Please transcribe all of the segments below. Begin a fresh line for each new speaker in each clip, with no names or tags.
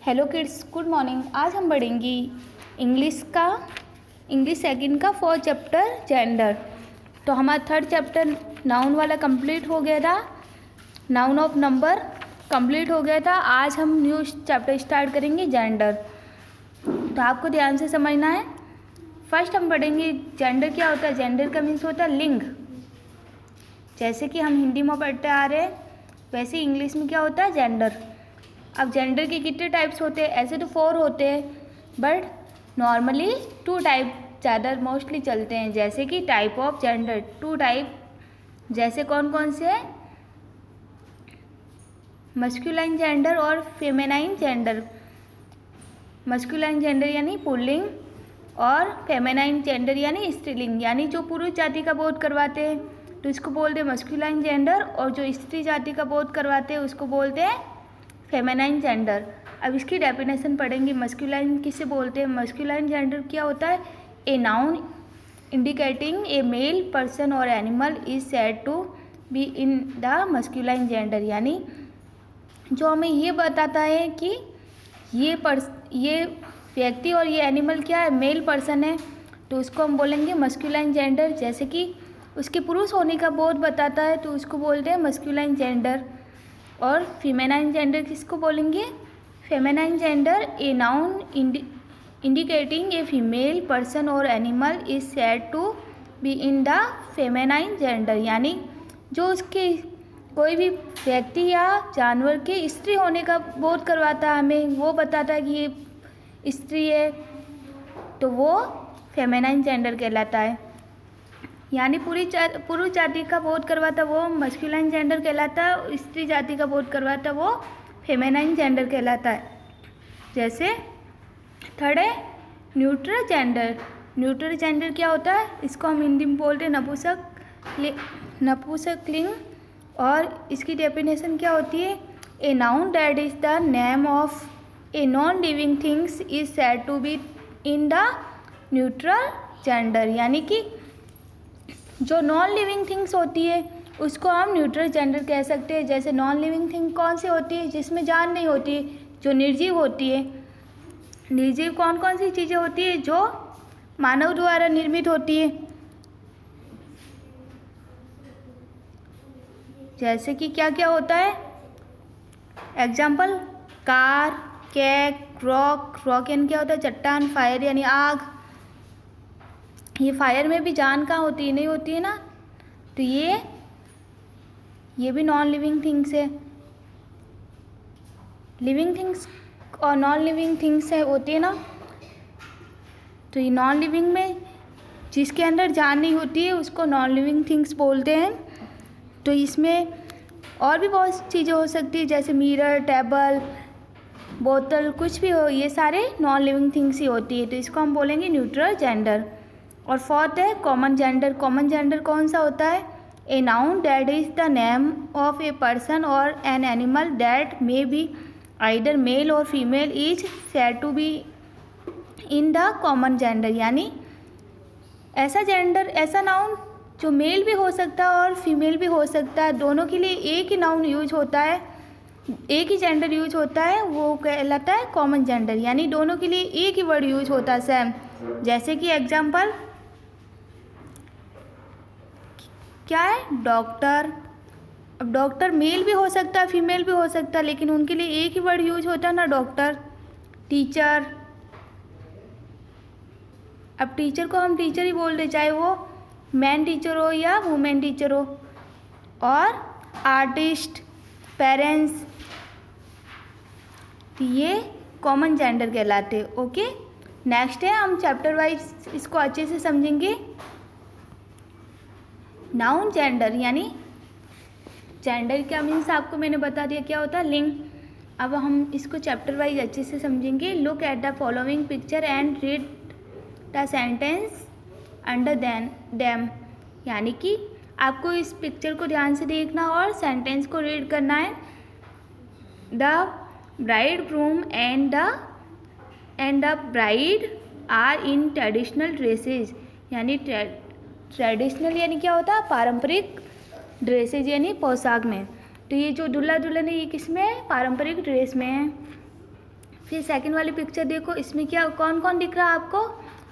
Hello kids, good morning. आज हम पढ़ेंगे इंग्लिश सेकंड का 4th चैप्टर जेंडर। तो हमारा 3rd चैप्टर नाउन वाला कंप्लीट हो गया था, नाउन ऑफ नंबर कंप्लीट हो गया था। आज हम न्यू चैप्टर स्टार्ट करेंगे जेंडर। तो आपको ध्यान से समझना है। फर्स्ट हम पढ़ेंगे जेंडर क्या होता है। जेंडर का मीन्स होता है लिंग। जैसे कि हम हिंदी में पढ़ते आ रहे हैं वैसे इंग्लिश में क्या होता है जेंडर। अब जेंडर के कितने टाइप्स होते हैं? ऐसे तो 4 होते हैं, बट नॉर्मली 2 टाइप ज़्यादा मोस्टली चलते हैं। जैसे कि टाइप ऑफ जेंडर, 2 टाइप जैसे कौन कौन से हैं? मस्कुलाइन जेंडर और फेमेनाइन जेंडर। मस्कुलाइन जेंडर यानी पुल्लिंग और फेमेनाइन जेंडर यानी स्त्रीलिंग, यानी जो पुरुष जाति का बोध करवाते हैं तो इसको बोलते हैं मस्कुलाइन जेंडर, और जो स्त्री जाति का बोध करवाते हैं उसको बोलते हैं फेमेनाइन जेंडर। अब इसकी डेफिनेशन पढ़ेंगे। मस्कुलाइन किसे बोलते हैं? मस्कुलाइन जेंडर क्या होता है? A noun indicating a male person और animal is said to be in the masculine gender, यानी जो हमें ये बताता है कि ये व्यक्ति और ये एनिमल क्या है, मेल पर्सन है, तो उसको हम बोलेंगे मस्कुलाइन जेंडर। जैसे कि उसके पुरुष होने का बोध बताता है तो उसको बोलते हैं मस्कुलाइन जेंडर। और फीमेनाइन जेंडर किसको बोलेंगे? Feminine gender a noun indicating a female person और animal is said to be in the feminine gender, यानी जो उसके कोई भी व्यक्ति या जानवर के स्त्री होने का बोध करवाता है, हमें वो बताता है कि ये स्त्री है, तो वो फेमेनाइन जेंडर कहलाता है। यानी पुरुष जाति का बोध करवाता वो मस्कुलाइन जेंडर कहलाता है, स्त्री जाति का बोध करवाता वो फेमेनाइन जेंडर कहलाता है। जैसे 3rd है न्यूट्रल जेंडर। न्यूट्रल जेंडर क्या होता है? इसको हम हिंदी में बोलते हैं नपुंसकलिंग, और इसकी डेफिनेशन क्या होती है? A noun that is the name of a non living things is said to be in the neutral gender, यानी कि जो नॉन लिविंग थिंग्स होती है उसको हम न्यूट्रल जेंडर कह सकते हैं। जैसे नॉन लिविंग थिंग कौन सी होती है? जिसमें जान नहीं होती, जो निर्जीव होती है। निर्जीव कौन कौन सी चीज़ें होती है? जो मानव द्वारा निर्मित होती है। जैसे कि क्या क्या होता है? एग्जाम्पल कार, केक, रॉक यानी क्या होता है? चट्टान, फायर यानी आग। ये फायर में भी जान कहाँ होती है? नहीं होती है ना। तो ये भी नॉन लिविंग थिंग्स है। लिविंग थिंग्स और नॉन लिविंग थिंग्स है होती है ना। तो ये नॉन लिविंग में जिसके अंदर जान नहीं होती है उसको नॉन लिविंग थिंग्स बोलते हैं। तो इसमें और भी बहुत चीज़ें हो सकती है, जैसे मिरर, टेबल, बोतल, कुछ भी हो, ये सारे नॉन लिविंग थिंग्स ही होती है। तो इसको हम बोलेंगे न्यूट्रल जेंडर। और 4th है कॉमन जेंडर। कॉमन जेंडर कौन सा होता है? A noun that is the name of a person और an animal that may be either male और female is said to be in the common gender, यानी ऐसा नाउन जो मेल भी हो सकता है और फीमेल भी हो सकता है, दोनों के लिए एक ही नाउन यूज होता है, एक ही जेंडर यूज होता है, वो कहलाता है कॉमन जेंडर। यानी दोनों के लिए एक ही वर्ड यूज होता है सेम। जैसे कि एग्जाम्पल क्या है? डॉक्टर। अब डॉक्टर मेल भी हो सकता है, फीमेल भी हो सकता है, लेकिन उनके लिए एक ही वर्ड यूज होता है ना, डॉक्टर। टीचर, अब टीचर को हम टीचर ही बोलते, चाहे वो मैन टीचर हो या वुमेन टीचर हो। और आर्टिस्ट, पेरेंट्स, ये कॉमन जेंडर कहलाते हैं। ओके, नेक्स्ट है हम चैप्टर वाइज इसको अच्छे से समझेंगे। नाउन जेंडर, यानी जेंडर क्या मीन्स आपको मैंने बता दिया क्या होता है, लिंग। अब हम इसको चैप्टर वाइज अच्छे से समझेंगे। Look at the following picture and read the sentence under them, यानी कि आपको इस पिक्चर को ध्यान से देखना और सेंटेंस को रीड करना है। The bride groom and the bride are in traditional dresses, यानी ट्रेडिशनल यानी क्या होता है? पारंपरिक ड्रेसेज यानी पोशाक में। तो ये जो दूल्हा दुल्हन है ये किस में है? पारंपरिक ड्रेस में है। फिर सेकंड वाली पिक्चर देखो, इसमें क्या कौन कौन दिख रहा है आपको?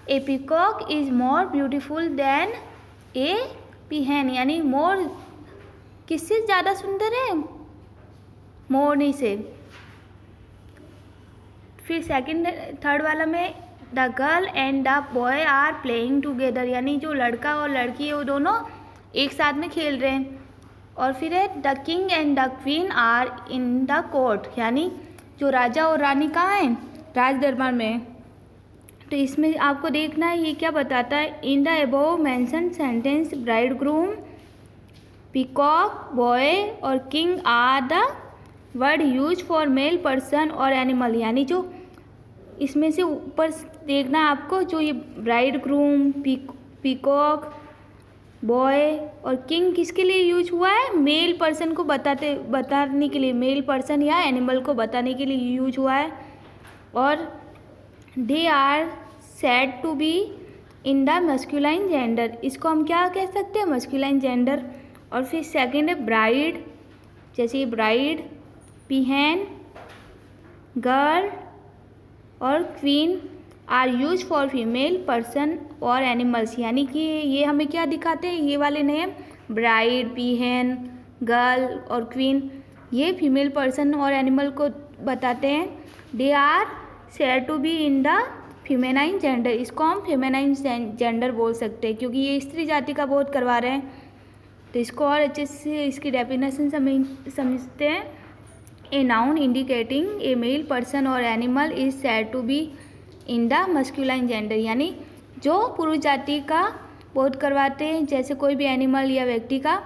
A peacock is more beautiful than a peahen, यानी मोर किससे ज़्यादा सुंदर है? मोरनी से। फिर थर्ड वाला में the girl and the boy are playing together, यानी जो लड़का और लड़की है वो दोनों एक साथ में खेल रहे हैं। और फिर है the king and the queen are in the court, यानी जो राजा और रानी कहाँ हैं? राज दरबार में। तो इसमें आपको देखना है ये क्या बताता है। In the above mention sentence bride groom, peacock, boy और king are the word use for male person और एनिमल, यानी जो इसमें से ऊपर देखना है आपको, जो ये ब्राइड ग्रूम, पीकॉक, बॉय और किंग किसके लिए यूज हुआ है? मेल पर्सन को बताने के लिए, मेल पर्सन या एनिमल को बताने के लिए यूज हुआ है। और they are said to be in the masculine gender, इसको हम क्या कह सकते हैं? Masculine gender. और फिर सेकंड है ब्राइड, जैसे ब्राइड, पीहेन, गर्ल और queen are use for female person और एनिमल्स, यानी कि ये हमें क्या दिखाते हैं? ये वाले नेम ब्राइड, पीहेन, गर्ल और क्वीन, ये फीमेल पर्सन और एनिमल को बताते हैं। They are said to be in the feminine gender, इसको हम फेमेनाइन जेंडर बोल सकते हैं क्योंकि ये स्त्री जाति का बोध करवा रहे हैं। तो इसको और अच्छे से इसकी डेफिनेशन समझते हैं। A noun indicating a male person और animal is said to be in the masculine gender, यानी जो पुरुष जाति का बोध करवाते हैं, जैसे कोई भी एनिमल या व्यक्ति का,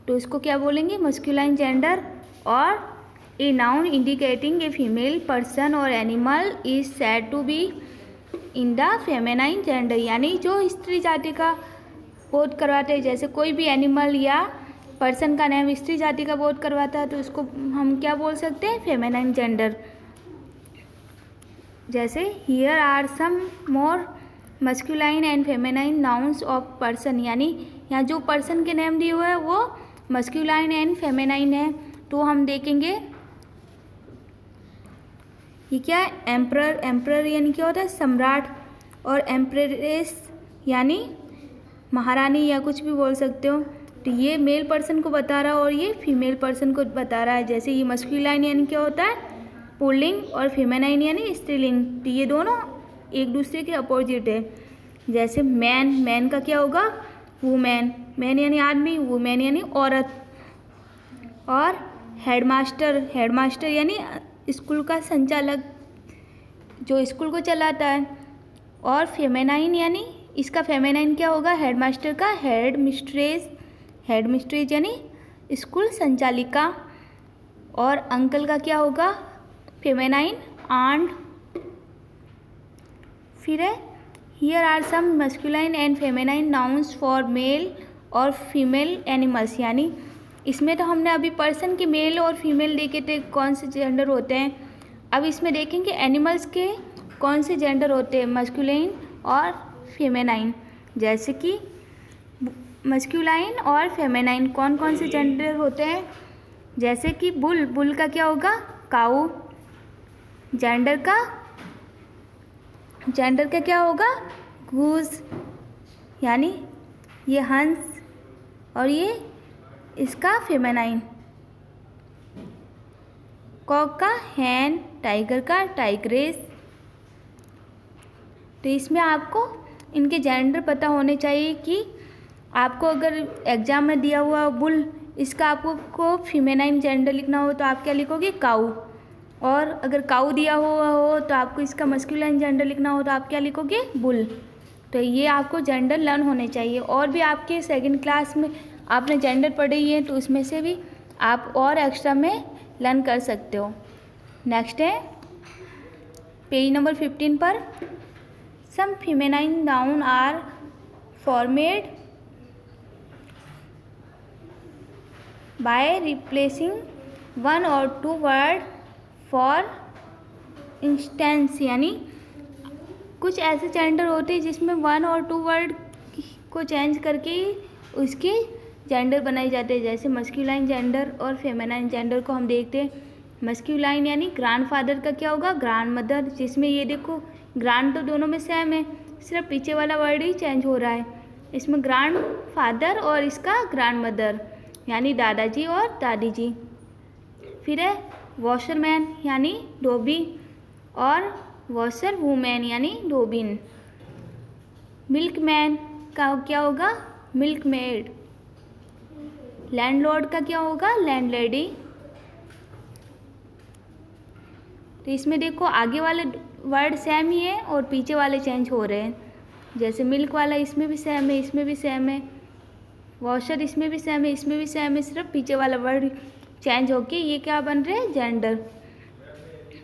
तो इसको क्या बोलेंगे? Masculine gender. और a noun indicating a female person और animal is said to be in the feminine gender, यानी जो स्त्री जाति का बोध करवाते हैं, जैसे कोई भी एनिमल या पर्सन का नाम स्त्री जाति का बोध करवाता है, तो उसको हम क्या बोल सकते हैं? Feminine gender. जैसे here are some more masculine and feminine nouns of person, यानी यहाँ जो पर्सन के नेम दिए हुए हैं वो मस्कुलाइन एंड फेमेनाइन है। तो हम देखेंगे ये क्या है? एम्परर, एम्परर यानी क्या होता है? सम्राट। और एम्परेस यानी महारानी या कुछ भी बोल सकते हो। तो ये मेल पर्सन को बता रहा है और ये फीमेल पर्सन को बता रहा है। जैसे ये मस्कुलाइन यानी क्या होता है? पुल्लिंग, और फेमेनाइन यानी स्त्रीलिंग। तो ये दोनों एक दूसरे के अपोजिट है। जैसे मैन, मैन का क्या होगा? वुमेन, मैन यानी आदमी, वुमेन यानी औरत। और हेडमास्टर, हेडमास्टर यानी स्कूल का संचालक जो स्कूल को चलाता है। और फेमेनाइन यानी इसका फेमेनाइन क्या होगा? हेडमास्टर का हेड मिस्ट्रेस, हेड मिस्ट्रेस यानी स्कूल संचालिका। और अंकल का क्या होगा? Feminine aunt. फिर है here are some masculine and feminine nouns for male और फीमेल एनिमल्स, यानी इसमें तो हमने अभी पर्सन के मेल और फीमेल देखे थे कौन से जेंडर होते हैं। अब इसमें देखेंगे एनिमल्स के कौन से जेंडर होते हैं, मस्कुलाइन और फेमेनाइन। जैसे कि मस्कुलाइन और फेमेनाइन कौन कौन से जेंडर होते हैं? जैसे कि बुल, बुल का क्या होगा? काऊ। जेंडर का क्या होगा? गूस, यानी ये हंस। और ये इसका फेमेनाइन। कॉक का हैन, टाइगर का टाइग्रेस। तो इसमें आपको इनके जेंडर पता होने चाहिए कि आपको अगर एग्जाम में दिया हुआ बुल, इसका आपको फेमेनाइन जेंडर लिखना हो तो आप क्या लिखोगे? काऊ। और अगर काऊ दिया हुआ हो तो आपको इसका मस्कुलाइन जेंडर लिखना हो तो आप क्या लिखोगे? बुल। तो ये आपको जेंडर लर्न होने चाहिए। और भी आपके सेकंड क्लास में आपने जेंडर पढ़े ही है तो उसमें से भी आप और एक्स्ट्रा में लर्न कर सकते हो। नेक्स्ट है पेज नंबर 15 पर, some feminine noun are formed by replacing one और टू वर्ड फॉर इंस्टेंस, यानी कुछ ऐसे जेंडर होते हैं जिसमें वन और टू वर्ड को चेंज करके उसके जेंडर बनाए जाते हैं। जैसे मस्कुलाइन जेंडर और फेमेनाइन जेंडर को हम देखते हैं मस्क्यूलाइन यानी ग्रैंडफादर का क्या होगा, ग्रैंडमदर, जिसमें ये देखो ग्रैंड तो दोनों में सेम है, सिर्फ पीछे वाला वर्ड ही चेंज हो रहा है। इसमें ग्रैंडफादर और इसका ग्रैंडमदर यानी दादाजी और दादी जी। फिर है वॉशरमैन यानी धोबी और वॉशर वूमेन यानी धोबिन। मिल्कमैन का क्या होगा, मिल्कमेड। लैंडलॉर्ड का क्या होगा, लैंडलेडी। तो इसमें देखो आगे वाले वर्ड सेम ही है और पीछे वाले चेंज हो रहे हैं। जैसे मिल्क वाला इसमें भी सेम है, इसमें भी सेम है, वॉशर इसमें भी सेम है, इसमें भी सेम है, सिर्फ पीछे वाला वर्ड चेंज होके ये क्या बन रहे हैं, जेंडर।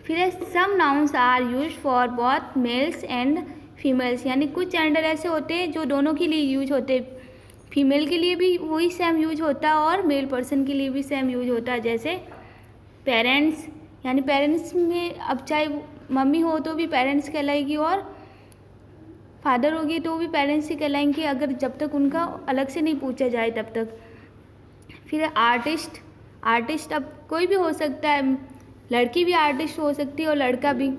फिर some nouns are used for both males and females, यानी कुछ जेंडर ऐसे होते हैं जो दोनों के लिए यूज होते हैं, फीमेल के लिए भी वही सेम यूज होता है और मेल पर्सन के लिए भी सेम यूज होता है। जैसे पेरेंट्स, यानी पेरेंट्स में अब चाहे मम्मी हो तो भी पेरेंट्स कहलाएगी और फादर होगी तो भी पेरेंट्स ही कहलाएंगे, अगर जब तक उनका अलग से नहीं पूछा जाए तब तक। फिर आर्टिस्ट, आर्टिस्ट अब कोई भी हो सकता है, लड़की भी आर्टिस्ट हो सकती है और लड़का भी,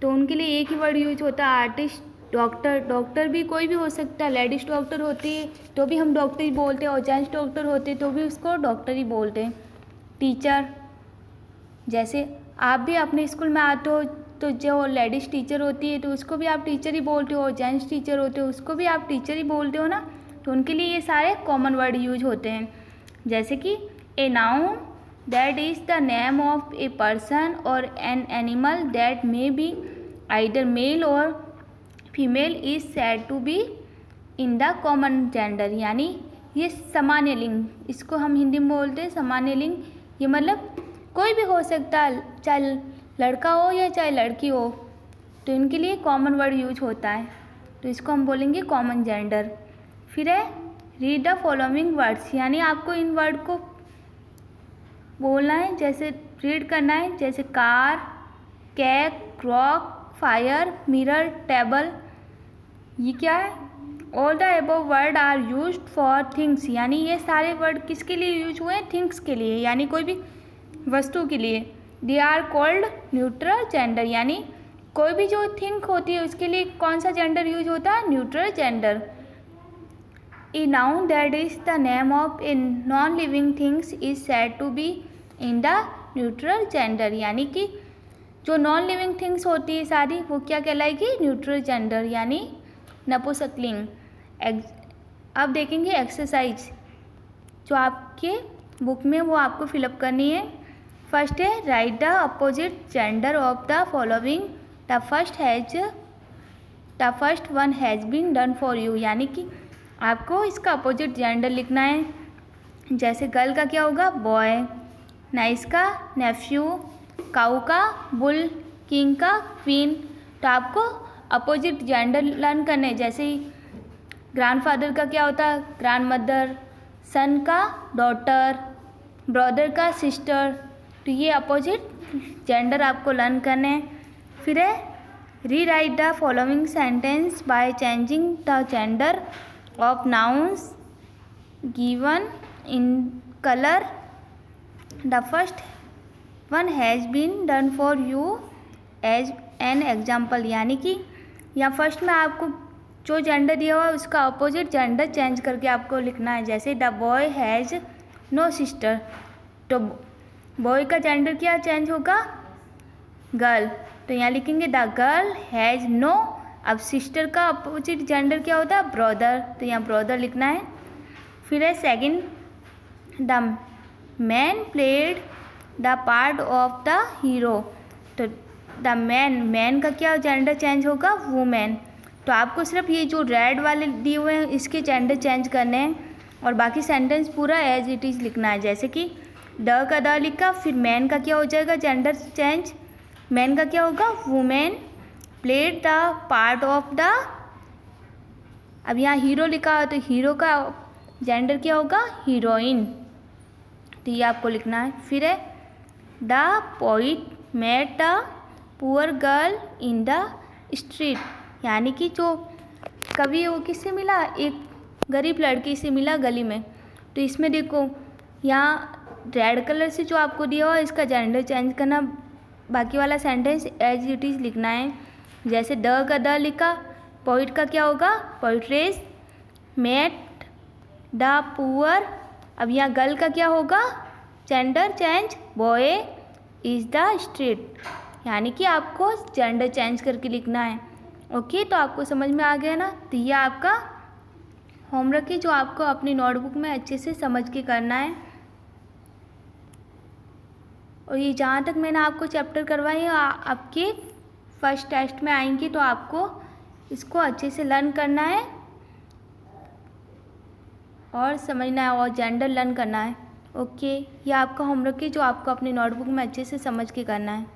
तो उनके लिए एक ही वर्ड यूज होता है आर्टिस्ट। डॉक्टर, डॉक्टर भी कोई भी हो सकता है, लेडीज डॉक्टर होती है तो भी हम डॉक्टर ही बोलते हैं और जेंट्स डॉक्टर होते हैं तो भी उसको डॉक्टर ही बोलते हैं। टीचर, जैसे आप भी अपने स्कूल में आते हो तो जो लेडीज़ टीचर होती है तो उसको भी आप टीचर ही बोलते हो, जेंट्स टीचर होते हो उसको भी आप टीचर ही बोलते हो ना, तो उनके लिए ये सारे कॉमन वर्ड यूज होते हैं। जैसे कि a noun that is the name of a person और an animal that may be either male और female is said to be in the common gender, यानी ये सामान्य लिंग, इसको हम हिंदी में बोलते हैं सामान्य लिंग। ये मतलब कोई भी हो सकता है, चाहे लड़का हो या चाहे लड़की हो, तो इनके लिए कॉमन वर्ड यूज होता है, तो इसको हम बोलेंगे कॉमन जेंडर। फिर है रीड द फॉलोइंग वर्ड्स, यानी आपको इन वर्ड को बोलना है, जैसे रीड करना है, जैसे car, cake, rock, fire, mirror, table. ये क्या है, all the above word are used for things, यानी ये सारे वर्ड किसके लिए यूज हुए हैं, थिंग्स के लिए, यानी कोई भी वस्तु के लिए। They are called neutral gender, यानी कोई भी जो थिंग होती है उसके लिए कौन सा जेंडर यूज होता है, neutral gender. A noun that is the name of a non living things is said to be in the neutral gender, यानी कि जो नॉन लिविंग थिंग्स होती है सारी वो क्या कहलाएगी, न्यूट्रल जेंडर यानी नपुंसकलिंग। अब देखेंगे एक्सरसाइज जो आपके बुक में वो आपको फिलअप करनी है। फर्स्ट है write the opposite gender of the following, the first one has been done for you, यानी कि आपको इसका अपोजिट जेंडर लिखना है। जैसे गर्ल का क्या होगा, बॉय, नाइस का नेफ्यू, काऊ का बुल, किंग का क्वीन। तो आपको अपोजिट जेंडर लर्न करने, जैसे ग्रैंडफादर का क्या होता है, ग्रैंडमदर, सन का डॉटर, ब्रदर का सिस्टर, तो ये अपोजिट जेंडर आपको लर्न करने हैं। फिर है rewrite the following sentence by changing the gender of nouns given in colour, the first one has been done for you as an example, यानी कि यहाँ फर्स्ट में आपको जो जेंडर दिया हुआ है उसका अपोजिट जेंडर चेंज करके आपको लिखना है। जैसे the boy has no sister, तो बॉय का जेंडर क्या चेंज होगा, गर्ल, तो यहाँ लिखेंगे द गर्ल हैज़ नो। अब सिस्टर का अपोजिट जेंडर क्या होता है, ब्रदर, तो यहाँ ब्रदर लिखना है। फिर है second, the man played the part of the hero, तो द मैन का क्या जेंडर चेंज होगा, वुमेन। तो आपको सिर्फ ये जो रेड वाले दिए हुए हैं इसके जेंडर चेंज करने हैं और बाकी सेंटेंस पूरा एज इट इज़ लिखना है। जैसे कि द का द लिखा, फिर मैन का क्या हो जाएगा जेंडर चेंज, मैन का क्या होगा, women played the part of the, अब यहाँ हीरो लिखा है तो हीरो का जेंडर क्या होगा, हीरोइन, तो ये आपको लिखना है। फिर है the poet met the poor girl in the street, यानी कि जो कवि वो किससे मिला, एक गरीब लड़की से मिला गली में। तो इसमें देखो यहाँ रेड कलर से जो आपको दिया हुआ इसका जेंडर चेंज करना, बाकी वाला सेंटेंस एज इट इज़ लिखना है। जैसे द का द लिखा, पोइट का क्या होगा, पोइट्रेस। मेट द पुअर, अब यहाँ गर्ल का क्या होगा, gender change, boy is the street, यानी कि आपको जेंडर चेंज करके लिखना है। ओके, तो आपको समझ में आ गया ना। तो ये आपका होमवर्क है जो आपको अपनी नोटबुक में अच्छे से समझ के करना है। और ये जहाँ तक मैंने आपको चैप्टर करवाए आपके फर्स्ट टेस्ट में आएंगे, तो आपको इसको अच्छे से लर्न करना है और समझना है और जेंडर लर्न करना है। ओके, ये आपका होमवर्क है जो आपको अपनी नोटबुक में अच्छे से समझ के करना है।